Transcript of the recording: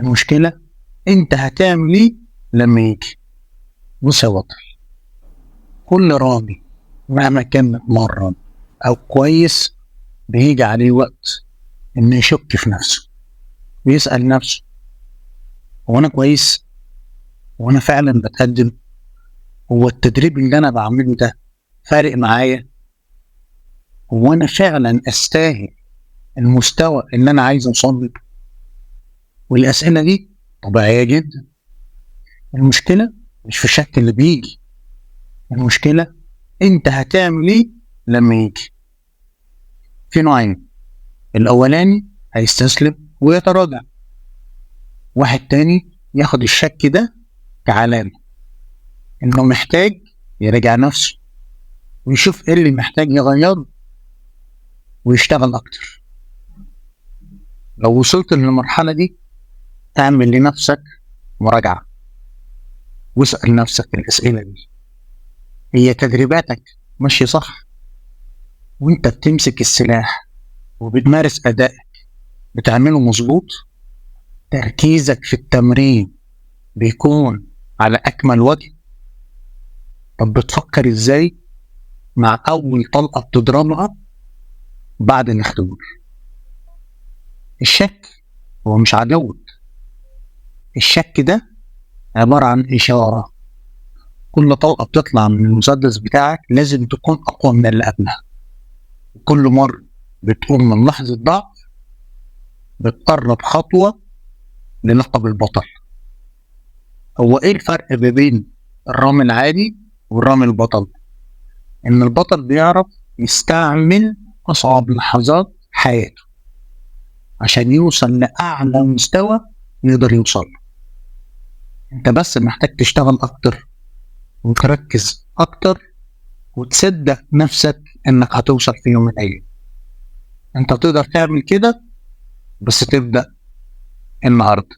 المشكلة انت هتعمل ايه لما يجي. بص يا بطل، كل رامي مهما كان متمرن او كويس بيجي عليه وقت انه يشك في نفسه ويسأل نفسه: هو انا كويس؟ هو انا فعلا بتقدم؟ هو التدريب اللي انا بعمله ده فارق معايا؟ هو انا فعلا استاهل المستوى اللي انا عايز اوصل له؟ والاسئله دي طبيعيه جدا. المشكله مش في الشك اللي بيجي، المشكله انت هتعمل ايه لما يجي. في نوعين: الاولاني هيستسلم ويتراجع، واحد تاني ياخد الشك ده كعلامه انه محتاج يراجع نفسه ويشوف ايه اللي محتاج يغيره ويشتغل اكتر. لو وصلت للمرحله دي اعمل لنفسك مراجعه واسال نفسك الاسئله دي: هي تدريباتك ماشيه صح؟ وانت بتمسك السلاح وبتمارس ادائك بتعمله مظبوط؟ تركيزك في التمرين بيكون على اكمل وجه؟ طب بتفكر ازاي مع اول طلقه بتضربها بعد الاختبار؟ الشك هو مش عدو، الشك ده عباره عن اشاره. كل طلقه بتطلع من المسدس بتاعك لازم تكون اقوى من اللي قبلها. كل مره بتقوم من لحظه ضعف بتقرب خطوه للقب البطل. هو ايه الفرق ما بين الرامي العادي والرامي البطل؟ ان البطل بيعرف يستعمل اصعب لحظات حياته عشان يوصل لاعلى مستوى يقدر يوصل. انت بس محتاج تشتغل اكتر وتركز اكتر وتصدق نفسك انك هتوصل في يوم من الايام. انت تقدر تعمل كده، بس تبدأ النهارده.